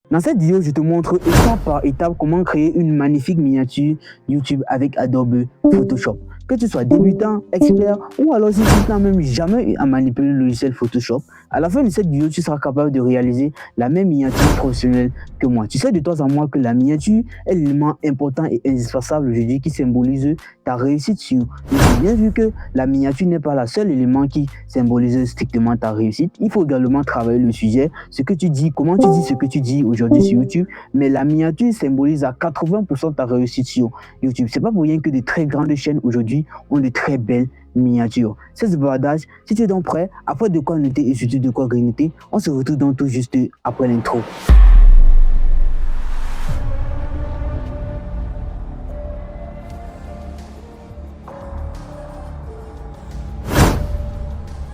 Dans cette vidéo, je te montre étape par étape comment créer une magnifique miniature YouTube avec Adobe Photoshop. Que tu sois débutant, expert ou alors si tu n'as même jamais eu à manipuler le logiciel Photoshop, à la fin de cette vidéo, tu seras capable de réaliser la même miniature professionnelle que moi. Tu sais de toi à moi que la miniature est l'élément important et indispensable aujourd'hui qui symbolise ta réussite sur YouTube. Bien vu que la miniature n'est pas le seul élément qui symbolise strictement ta réussite, il faut également travailler le sujet, ce que tu dis, comment tu dis ce que tu dis aujourd'hui sur YouTube, mais la miniature symbolise à 80% ta réussite sur YouTube. C'est pas pour rien que de très grandes chaînes aujourd'hui ont de très belles miniatures. C'est ce bavardage. Si tu es donc prêt, après de quoi noter et surtout de quoi grignoter, on se retrouve donc tout juste après l'intro.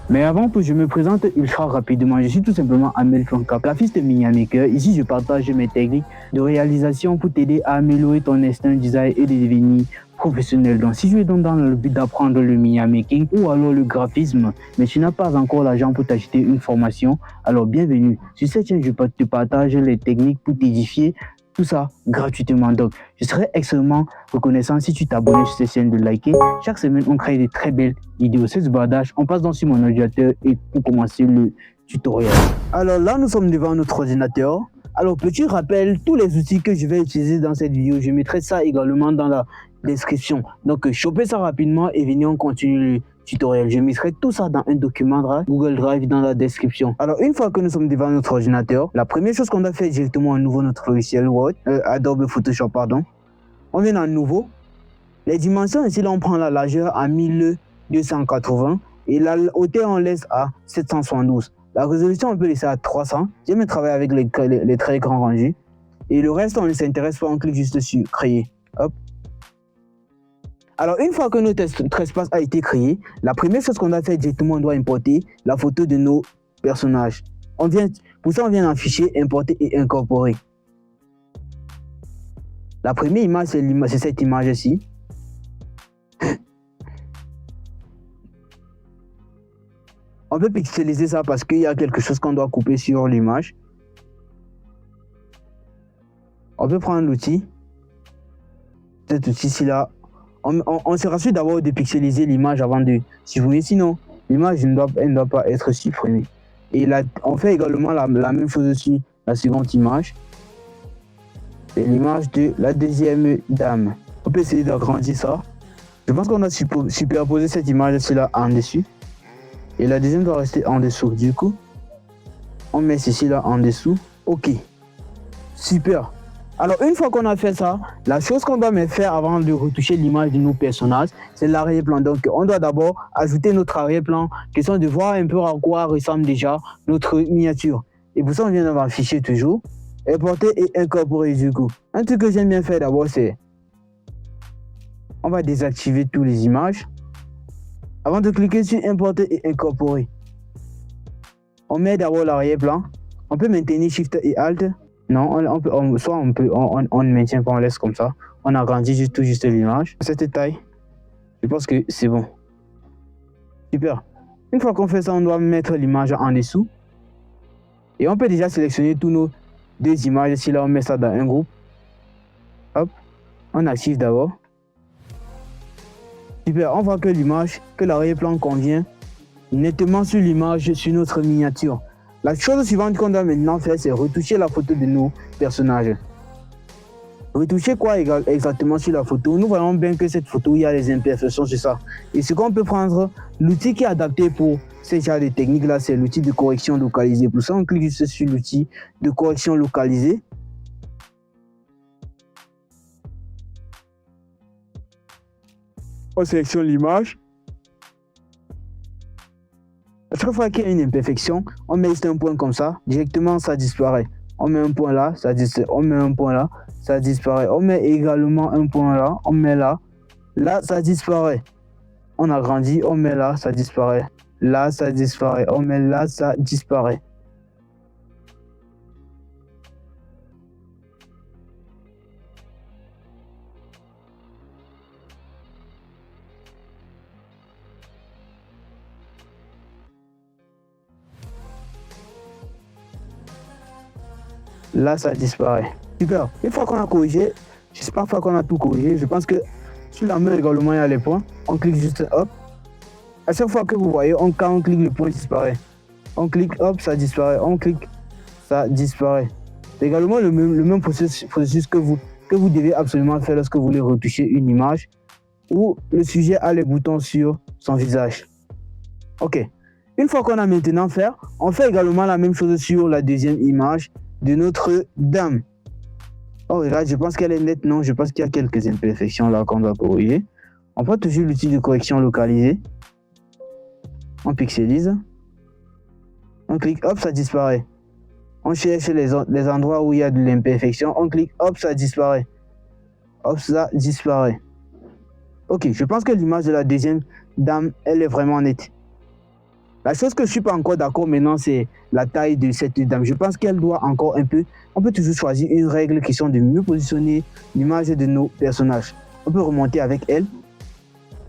Mais avant que je me présente ultra rapidement, je suis tout simplement Amel Franca, graphiste mini-maker. Ici, je partage mes techniques de réalisation pour t'aider à améliorer ton instinct design et de devenir professionnel. Donc, si tu es donc dans le but d'apprendre le mini-making ou alors le graphisme, mais tu n'as pas encore l'argent pour t'acheter une formation, alors bienvenue. Sur cette chaîne, je te partage les techniques pour t'édifier, tout ça gratuitement. Donc, je serais extrêmement reconnaissant si tu t'abonnes sur cette chaîne, de liker. Chaque semaine, on crée de très belles vidéos. C'est ce bardage. On passe donc sur mon ordinateur et pour commencer le tutoriel. Alors là, nous sommes devant notre ordinateur. Alors, petit rappel, tous les outils que je vais utiliser dans cette vidéo, je mettrai ça également dans la description. Donc, chopez ça rapidement et venez, on continue le tutoriel. Je mettrai tout ça dans un document Google Drive dans la description. Alors, une fois que nous sommes devant notre ordinateur, la première chose qu'on doit faire directement à nouveau notre logiciel Word, Adobe Photoshop, pardon. On vient dans nouveau. Les dimensions, ici, là, on prend la largeur à 1280 et la hauteur, on laisse à 772. La résolution, on peut laisser à 300. J'aime travailler avec les traits grands rangés. Et le reste, on ne s'intéresse pas, on clique juste sur créer. Hop. Alors, une fois que notre espace a été créé, la première chose qu'on doit faire directement, on doit importer la photo de nos personnages. Pour ça, on vient dans Fichier, Importer et Incorporer. La première image, c'est cette image-ci. On peut pixeliser ça parce qu'il y a quelque chose qu'on doit couper sur l'image. On peut prendre l'outil. Cet outil-ci là. On se rassure d'abord de pixeliser l'image avant de supprimer. Sinon, l'image ne doit pas être supprimée. Et là, on fait également la même chose sur la seconde image. C'est l'image de la deuxième dame. On peut essayer d'agrandir ça. Je pense qu'on a superposé cette image-ci là en dessus. Et la deuxième doit rester en dessous. Du coup, on met ceci là en dessous. Ok. Super. Alors, une fois qu'on a fait ça, la chose qu'on doit faire avant de retoucher l'image de nos personnages, c'est l'arrière-plan. Donc, on doit d'abord ajouter notre arrière-plan, question de voir un peu à quoi ressemble déjà notre miniature. Et pour ça, on vient dans un fichier toujours, importer et incorporer du coup. Un truc que j'aime bien faire d'abord, c'est on va désactiver toutes les images. Avant de cliquer sur importer et incorporer, on met d'abord l'arrière-plan. On peut maintenir Shift et Alt. Non, on ne maintient pas, on laisse comme ça. On agrandit tout juste l'image. Cette taille, je pense que c'est bon. Super. Une fois qu'on fait ça, on doit mettre l'image en dessous. Et on peut déjà sélectionner tous nos deux images. Si là, on met ça dans un groupe. Hop, on active d'abord. Super, on voit que l'image, que l'arrière-plan convient nettement sur l'image, sur notre miniature. La chose suivante qu'on doit maintenant faire, c'est retoucher la photo de nos personnages. Retoucher quoi exactement sur la photo? Nous voyons bien que cette photo, il y a des imperfections sur ça. Et ce qu'on peut prendre, l'outil qui est adapté pour ces genres de techniques-là, c'est l'outil de correction localisée. Pour ça, on clique juste sur l'outil de correction localisée. On sélectionne l'image. À chaque fois qu'il y a une imperfection, on met juste un point comme ça, directement ça disparaît. On met un point là, ça disparaît. On met un point là, ça disparaît. On met également un point là, on met là, là ça disparaît. On agrandit, on met là, ça disparaît. Là ça disparaît. On met là, ça disparaît. Là, ça disparaît. Super. Une fois qu'on a corrigé, je sais pas une fois qu'on a tout corrigé, je pense que sur la main également, il y a les points. On clique juste hop. À chaque fois que vous voyez, quand on clique, le point disparaît. On clique, hop, ça disparaît. On clique, ça disparaît. C'est également le même processus que vous devez absolument faire lorsque vous voulez retoucher une image où le sujet a les boutons sur son visage. Ok. Une fois qu'on a maintenant fait, on fait également la même chose sur la deuxième image de notre dame. Oh, regarde, je pense qu'elle est nette. Non, je pense qu'il y a quelques imperfections là qu'on doit corriger. On prend toujours l'outil de correction localisé. On pixelise. On clique, hop, ça disparaît. On cherche les endroits où il y a de l'imperfection. On clique, hop, ça disparaît. Hop, ça disparaît. Ok, je pense que l'image de la deuxième dame, elle est vraiment nette. La chose que je ne suis pas encore d'accord maintenant, c'est la taille de cette dame. Je pense qu'elle doit encore un peu... On peut toujours choisir une règle qui sont de mieux positionner l'image de nos personnages. On peut remonter avec elle.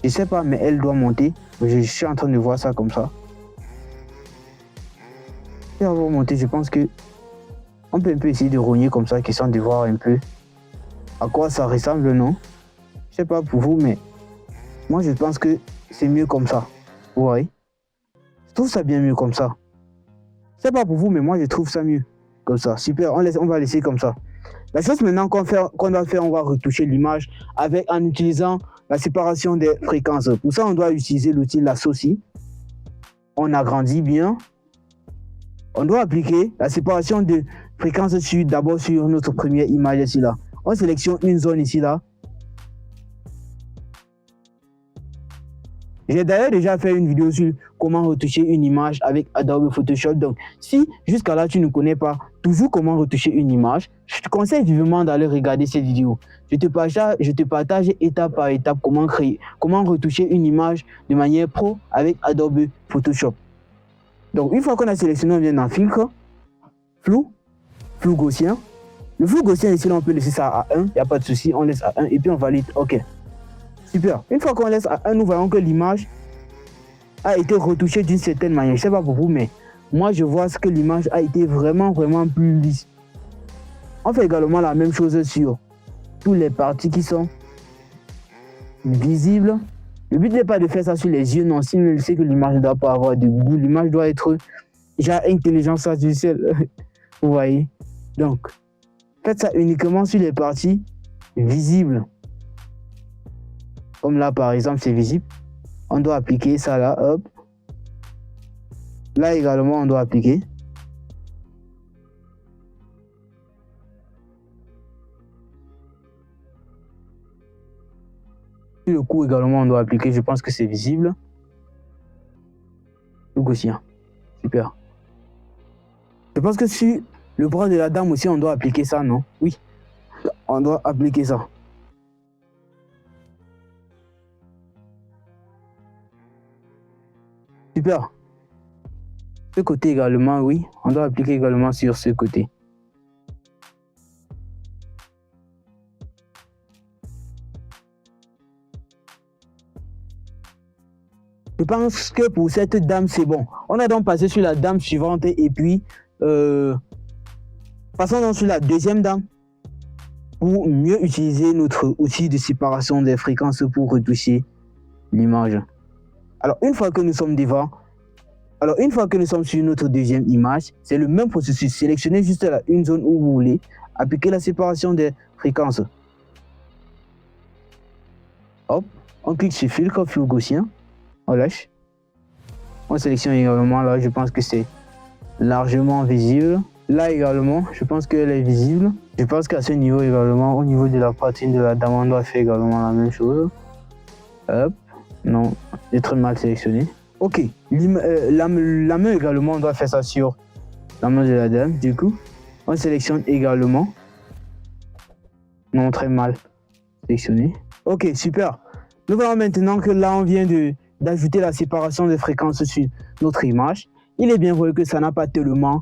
Je ne sais pas, mais elle doit monter. Je suis en train de voir ça comme ça. Et on va remonter, je pense que... On peut un peu essayer de rogner comme ça, question de voir un peu à quoi ça ressemble, non? Je ne sais pas pour vous, mais moi je pense que c'est mieux comme ça. Vous voyez? Je trouve ça bien mieux comme ça. C'est pas pour vous, mais moi je trouve ça mieux comme ça. Super, on va laisser comme ça. La chose maintenant qu'on doit faire, on va retoucher l'image en utilisant la séparation des fréquences. Pour ça, on doit utiliser l'outil lasso aussi. On agrandit bien. On doit appliquer la séparation de fréquences d'abord sur notre première image ici là. On sélectionne une zone ici là. J'ai d'ailleurs déjà fait une vidéo sur comment retoucher une image avec Adobe Photoshop. Donc, si jusqu'à là tu ne connais pas toujours comment retoucher une image, je te conseille vivement d'aller regarder cette vidéo. Je te partage étape par étape comment retoucher une image de manière pro avec Adobe Photoshop. Donc, une fois qu'on a sélectionné, on vient dans filtre, flou gaussien. Le flou gaussien ici, on peut laisser ça à 1, il n'y a pas de souci, on laisse à 1 et puis on valide OK. Super. Une fois qu'on laisse à 1, nous voyons que l'image a été retouchée d'une certaine manière. Je ne sais pas pour vous, mais moi, je vois que l'image a été vraiment plus lisse. On fait également la même chose sur toutes les parties qui sont visibles. Le but n'est pas de faire ça sur les yeux, non. Sinon, je sais que l'image ne doit pas avoir de goût. L'image doit être déjà intelligence artificielle. Vous voyez? Donc, faites ça uniquement sur les parties visibles. Comme là, par exemple, c'est visible. On doit appliquer ça là, hop. Là également, on doit appliquer. Sur le cou également, on doit appliquer. Je pense que c'est visible. Le gaussien. Super. Je pense que sur le bras de la dame aussi, on doit appliquer ça, non? Oui. On doit appliquer ça. Super. Ce côté également, oui. On doit appliquer également sur ce côté. Je pense que pour cette dame, c'est bon. On a donc passé sur la dame suivante et puis passons donc sur la deuxième dame pour mieux utiliser notre outil de séparation des fréquences pour retoucher l'image. Alors, une fois que nous sommes devant, une fois que nous sommes sur notre deuxième image, c'est le même processus. Sélectionnez juste là une zone où vous voulez, appliquer la séparation des fréquences. Hop, on clique sur filtre, flou gaussien, on lâche. On sélectionne également là, je pense que c'est largement visible. Là également, je pense qu'elle est visible. Je pense qu'à ce niveau également, au niveau de la poitrine de la dame, on doit faire également la même chose. Hop, non, c'est très mal sélectionné. Ok, la main également, on doit faire ça sur la main de la dame. Du coup, on sélectionne également. Non, très mal sélectionné. Ok, super. Nous voyons maintenant que là, on vient d'ajouter la séparation des fréquences sur notre image. Il est bien vrai que ça n'a pas tellement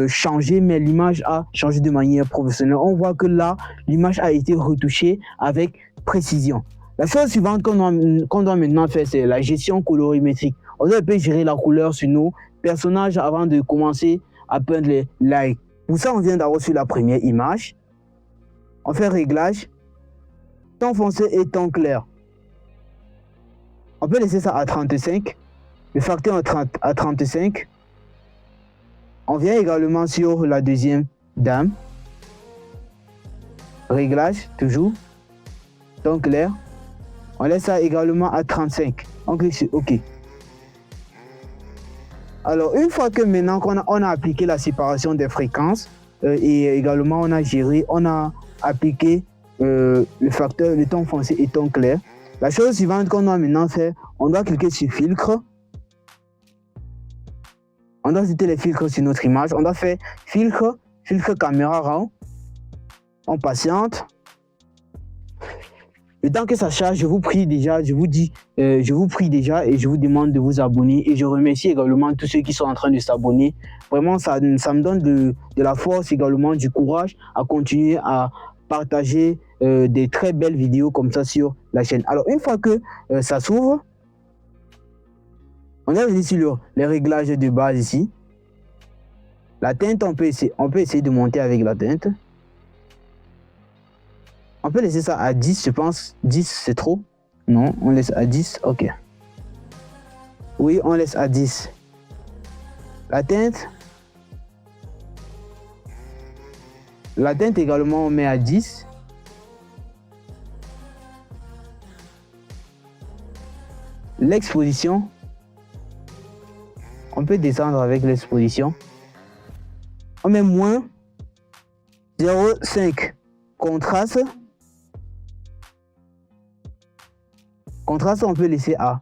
changé, mais l'image a changé de manière professionnelle. On voit que là, l'image a été retouchée avec précision. La chose suivante qu'on doit maintenant faire, c'est la gestion colorimétrique. On doit un peu gérer la couleur sur nos personnages avant de commencer à peindre les likes. Pour ça, on vient d'abord sur la première image. On fait réglage, temps foncé et temps clair. On peut laisser ça à 35, le facteur à 35. On vient également sur la deuxième dame. Réglage, toujours. Temps clair. On laisse ça également à 35. On clique sur OK. Alors, une fois que maintenant on a appliqué la séparation des fréquences et également on a géré, on a appliqué le facteur, le temps foncé et temps clair, la chose suivante qu'on doit maintenant faire, on doit cliquer sur filtre. On doit ajouter les filtres sur notre image. On doit faire filtre caméra raw. On patiente. Le temps que ça charge, je vous prie déjà, je vous prie déjà et je vous demande de vous abonner. Et je remercie également tous ceux qui sont en train de s'abonner. Vraiment, ça me donne de la force également, du courage à continuer à partager des très belles vidéos comme ça sur la chaîne. Alors, une fois que ça s'ouvre, on est venu sur les réglages de base ici. La teinte, on peut essayer de monter avec la teinte. On peut laisser ça à 10, je pense. 10, c'est trop. Non, on laisse à 10. OK. Oui, on laisse à 10. La teinte. La teinte également, on met à 10. L'exposition. On peut descendre avec l'exposition. On met moins 0,5. Contraste. Contraste, on peut laisser à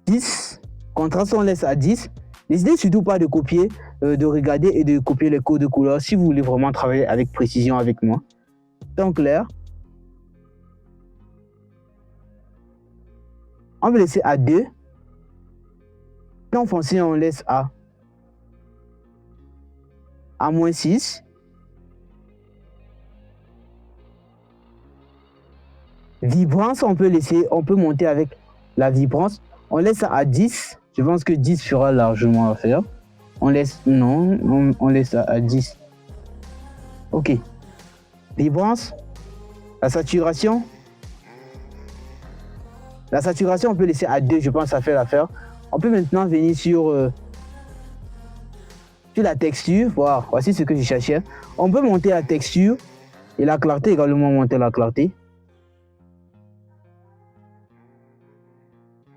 10. Contraste, on laisse à 10. N'hésitez surtout pas de copier, de regarder et de copier les codes de couleurs si vous voulez vraiment travailler avec précision avec moi. Temps clair. On peut laisser à 2. Temps foncé, on laisse à moins 6. Vibrance, on peut monter avec la vibrance. On laisse ça à 10. Je pense que 10 fera largement l'affaire. On laisse, non, on laisse ça à 10. OK. Vibrance. La saturation. La saturation, on peut laisser à 2. Je pense que ça fait l'affaire. On peut maintenant venir sur la texture. Voilà, voici ce que je cherchais. On peut monter la texture et la clarté également, monter la clarté.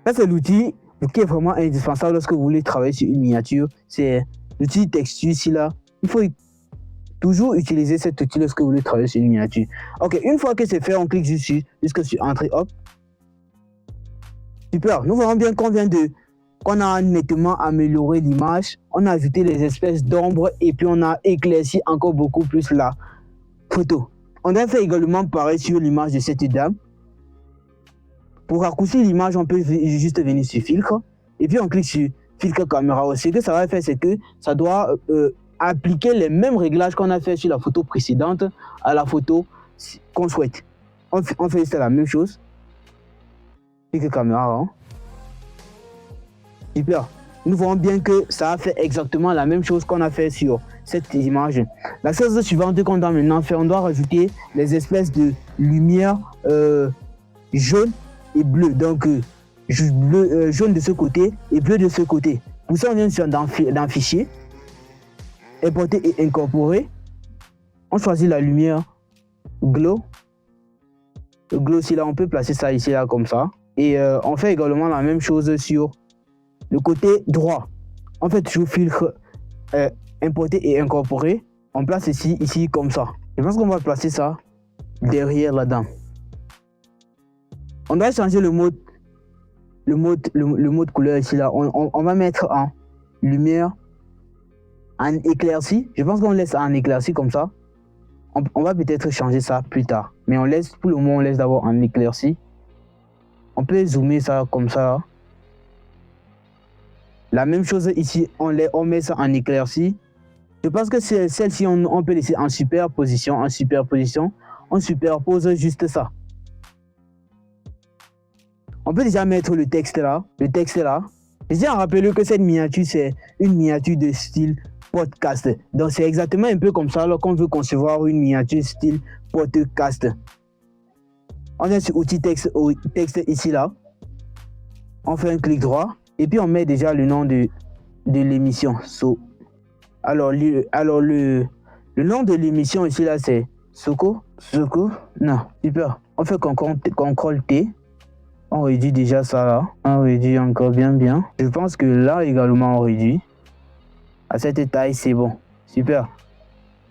Ça, c'est l'outil qui est vraiment indispensable lorsque vous voulez travailler sur une miniature. C'est l'outil texture ici là. Il faut toujours utiliser cet outil lorsque vous voulez travailler sur une miniature. OK, une fois que c'est fait, on clique juste sur Entrée. Hop. Super. Nous voyons bien qu'on a nettement amélioré l'image. On a ajouté les espèces d'ombre et puis on a éclairci encore beaucoup plus la photo. On a fait également pareil sur l'image de cette dame. Pour raccourcir l'image, on peut juste venir sur filtre et puis on clique sur filtre caméra. Ce que ça va faire, c'est que ça doit appliquer les mêmes réglages qu'on a fait sur la photo précédente à la photo qu'on souhaite. On fait juste la même chose. Filtre caméra. Hein. Super. Nous voyons bien que ça a fait exactement la même chose qu'on a fait sur cette image. La chose suivante qu'on doit maintenant faire, on doit rajouter les espèces de lumière jaune et bleu. Donc, jaune de ce côté et bleu de ce côté. Pour ça, on vient dans Fichier, Importer et Incorporer. On choisit la lumière Glow. Le Glow, ici, là, on peut placer ça ici, là, comme ça. Et on fait également la même chose sur le côté droit. On fait toujours filtre, Importer et Incorporer. On place ici, comme ça. Je pense qu'on va placer ça derrière la dame. On doit changer le mode couleur ici là. On va mettre en lumière, en éclairci. Je pense qu'on laisse en éclairci comme ça. On va peut-être changer ça plus tard. Mais on laisse, pour le moment, on laisse d'abord en éclairci. On peut zoomer ça comme ça. La même chose ici, on met ça en éclairci. Je pense que celle-ci, on peut laisser en superposition. En superposition, on superpose juste ça. On peut déjà mettre le texte là. Je tiens à rappeler que cette miniature, c'est une miniature de style podcast. Donc, c'est exactement un peu comme ça alors qu'on veut concevoir une miniature style podcast. On vient sur outil texte ici, là. On fait un clic droit et puis on met déjà le nom de l'émission. Alors, le nom de l'émission ici, là, c'est Soko. Non, super. On fait CTRL T. On réduit déjà ça là. On réduit encore bien. Je pense que là également on réduit. À cette taille, c'est bon. Super.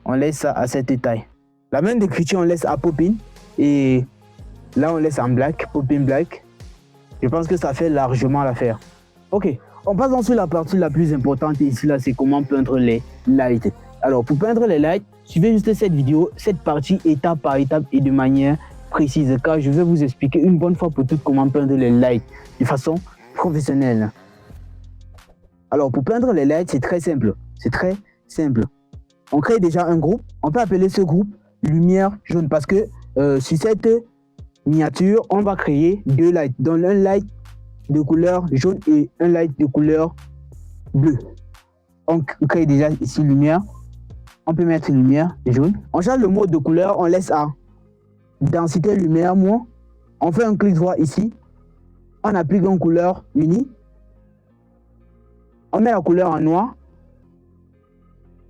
On laisse ça à cette taille. La même d'écriture, on laisse à Pop-in. Et là, on laisse en black, Pop-in black. Je pense que ça fait largement l'affaire. Ok. On passe ensuite à la partie la plus importante ici, là, c'est comment peindre les lights. Alors, pour peindre les lights, suivez juste cette vidéo, cette partie étape par étape et de manière précise, car je vais vous expliquer une bonne fois pour toutes comment peindre les lights de façon professionnelle. Alors, pour peindre les lights, c'est très simple. On crée déjà un groupe. On peut appeler ce groupe lumière jaune parce que sur cette miniature, on va créer deux lights. Donc, un light de couleur jaune et un light de couleur bleue. On crée déjà ici lumière. On peut mettre lumière jaune. On change le mode de couleur, on laisse à densité lumière moins. On fait un clic droit ici. On applique une couleur unie. On met la couleur en noir.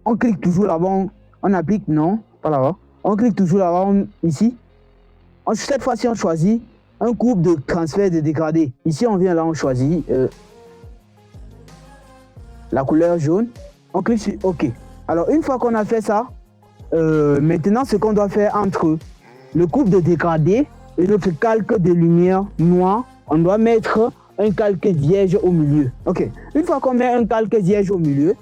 On clique toujours là-bas. On applique, non, pas là-bas. On clique toujours là-bas ici. Cette fois-ci, on choisit un groupe de transfert de dégradé. Ici, on vient là, on choisit la couleur jaune. On clique sur OK. Alors, une fois qu'on a fait ça, maintenant, ce qu'on doit faire entre le groupe de dégradé et notre calque de lumière noire, on doit mettre un calque vierge au milieu. OK. Une fois qu'on met un calque vierge au milieu,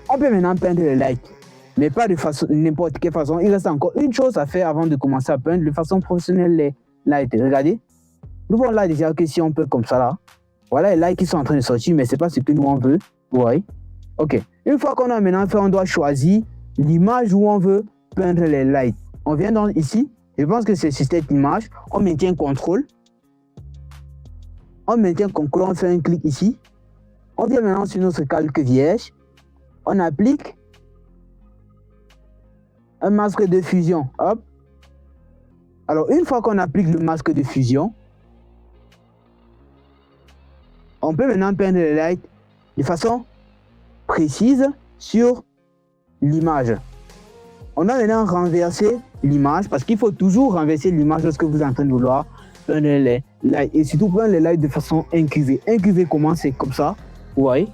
on peut maintenant peindre les lights. Mais pas de façon, n'importe quelle façon. Il reste encore une chose à faire avant de commencer à peindre de façon professionnelle les lights. Regardez. Nous voyons là déjà que si on peut comme ça là, voilà les lights qui sont en train de sortir, mais c'est pas ce que nous on veut. Vous voyez? OK. Une fois qu'on a maintenant fait, on doit choisir l'image où on veut peindre les lights. On vient donc ici. Je pense que c'est sur cette image. On maintient CTRL. On fait un clic ici. On vient maintenant sur notre calque vierge. On applique un masque de fusion. Hop. Alors, une fois qu'on applique le masque de fusion, on peut maintenant peindre les lights de façon précise sur l'image. On a maintenant renversé l'image parce qu'il faut toujours renverser l'image lorsque vous êtes en train de vouloir peindre les lights. Et surtout peindre les lights de façon incurvée. Incurvée, comment c'est comme ça? Vous voyez?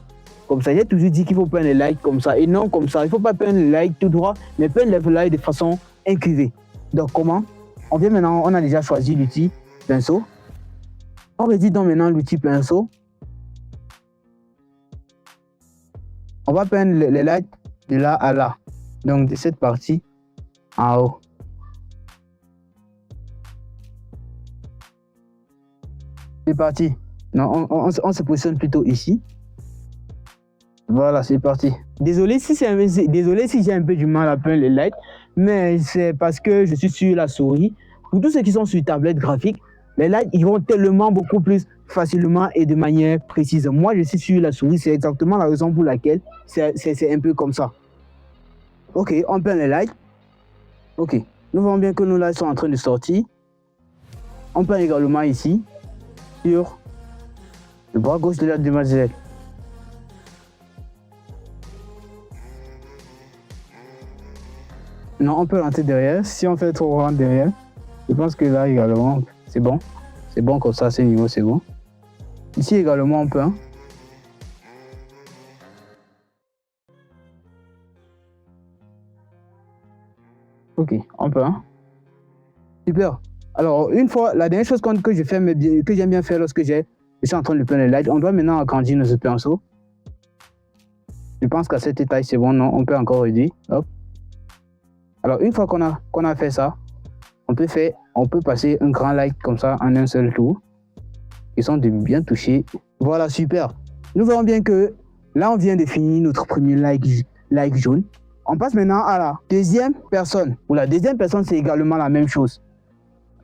Comme ça, j'ai toujours dit qu'il faut peindre les lights comme ça et non comme ça. Il ne faut pas peindre les lights tout droit, mais peindre les lights de façon incurvée. Donc comment? On vient maintenant, on a déjà choisi l'outil pinceau. On réduit donc maintenant l'outil pinceau. On va peindre les lights de là à là. Donc de cette partie en haut. C'est parti. Non, on se positionne plutôt ici. Voilà, c'est parti. Désolé si j'ai un peu du mal à peindre les lights, mais c'est parce que je suis sur la souris. Pour tous ceux qui sont sur tablette graphique, les lights ils vont tellement beaucoup plus facilement et de manière précise. Moi, je suis sur la souris, c'est exactement la raison pour laquelle c'est un peu comme ça. Ok, on peint les lights. Ok, nous voyons bien que nos lights sont en train de sortir. On peint également ici sur le bras gauche de la demoiselle. Non, on peut rentrer derrière. Si on fait trop rentrer derrière, je pense que là également, c'est bon. C'est bon comme ça, à ce niveau, c'est bon. Ici également, on peint. Ok, on peint. Super. Alors, une fois, la dernière chose que je fais, mais que j'aime bien faire lorsque je suis en train de peindre les lights, on doit maintenant agrandir notre pinceau. Je pense qu'à cette taille, c'est bon. Non, on peut encore réduire. Hop. Alors, une fois qu'on a fait ça, on peut passer un grand light comme ça en un seul tour. Ils sont bien touchés. Voilà, super. Nous verrons bien que là, on vient de finir notre premier light jaune. On passe maintenant à la deuxième personne. Pour la deuxième personne, c'est également la même chose.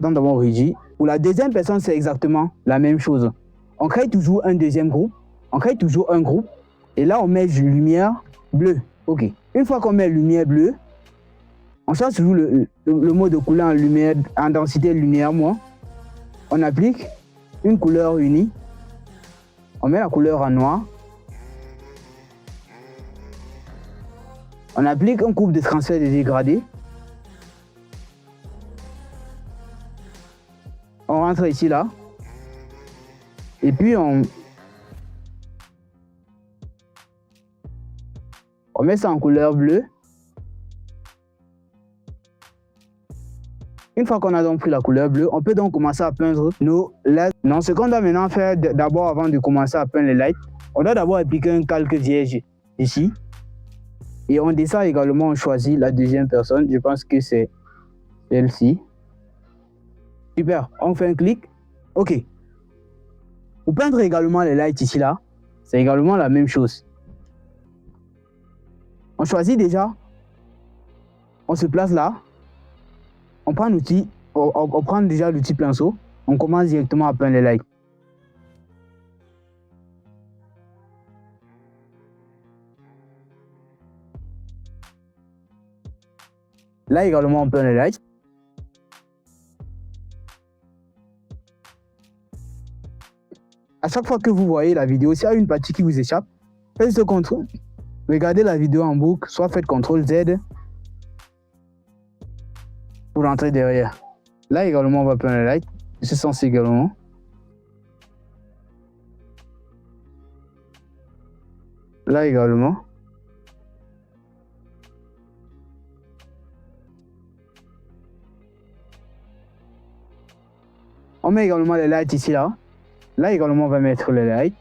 Donc, d'abord, réduit. Pour la deuxième personne, c'est exactement la même chose. On crée toujours un deuxième groupe. On crée toujours un groupe. Et là, on met lumière bleu. Ok. Une fois qu'on met lumière bleue, on change toujours le mode de couleur en lumière, en densité linéaire, moi. On applique une couleur unie. On met la couleur en noir. On applique un coupe de transfert de dégradé. On rentre ici, là. Et puis, on met ça en couleur bleue. Une fois qu'on a donc pris la couleur bleue, on peut donc commencer à peindre nos lights. Non, ce qu'on doit maintenant faire d'abord avant de commencer à peindre les lights, on doit d'abord appliquer un calque vierge ici. Et on descend également, on choisit la deuxième personne. Je pense que c'est celle-ci. Super, on fait un clic. Ok. Pour peindre également les lights ici, là, c'est également la même chose. On choisit déjà. On se place là. On prend l'outil. On prend déjà l'outil pinceau. On commence directement à peindre les lights. Là également, on peint les lights. À chaque fois que vous voyez la vidéo, s'il y a une partie qui vous échappe, faites ce contrôle. Regardez la vidéo en boucle, soit faites CTRL Z pour rentrer derrière. Là également, on va peindre les lights. De ce sens également. Là également. On met également les lights ici, là. Là également, on va mettre les lights.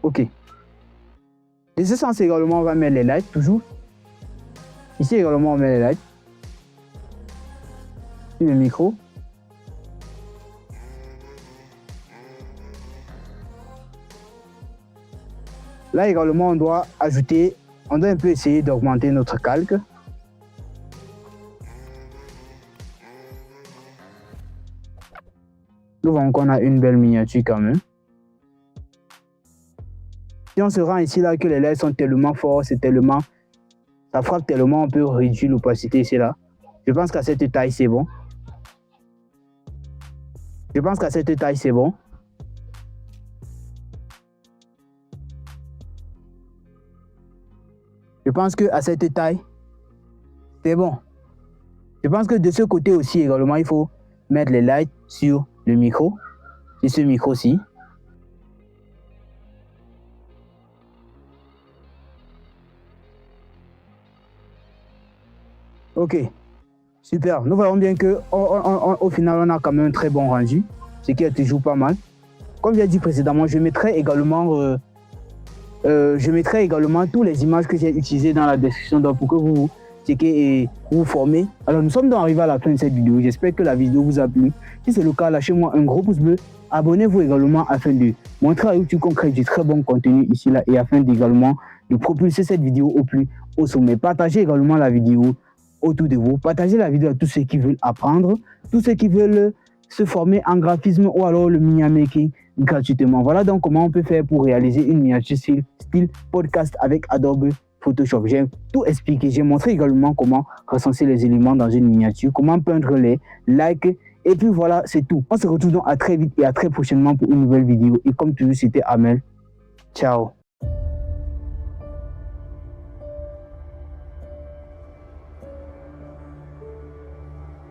Ok. De ce sens également, on va mettre les lights toujours. Ici également, on met les lights. Ici, le micro. Là également, on doit ajouter, on doit un peu essayer d'augmenter notre calque. Nous voyons qu'on a une belle miniature quand même. Si on se rend ici là que les LED sont tellement forts, c'est tellement, ça frappe tellement, on peut réduire l'opacité ici là. Je pense qu'à cette taille c'est bon. Je pense qu'à cette taille c'est bon. Je pense qu'à cette taille c'est bon. Je pense que de ce côté aussi également il faut mettre les lights sur le micro. C'est ce micro-ci. Ok, super. Nous voyons bien que au final, on a quand même un très bon rendu, ce qui est toujours pas mal. Comme j'ai dit précédemment, je mettrai également toutes les images que j'ai utilisées dans la description pour que vous checkez et vous formez. Alors, nous sommes donc arrivés à la fin de cette vidéo. J'espère que la vidéo vous a plu. Si c'est le cas, lâchez-moi un gros pouce bleu. Abonnez-vous également afin de montrer à YouTube qu'on crée du très bon contenu ici là et afin d'également de propulser cette vidéo au plus haut sommet. Partagez également la vidéo autour de vous. Partagez la vidéo à tous ceux qui veulent apprendre, tous ceux qui veulent se former en graphisme ou alors le miniature making gratuitement. Voilà donc comment on peut faire pour réaliser une miniature style podcast avec Adobe Photoshop. J'ai tout expliqué. J'ai montré également comment recenser les éléments dans une miniature, comment peindre les likes. Et puis voilà, c'est tout. On se retrouve donc à très vite et à très prochainement pour une nouvelle vidéo. Et comme toujours, c'était Amel. Ciao.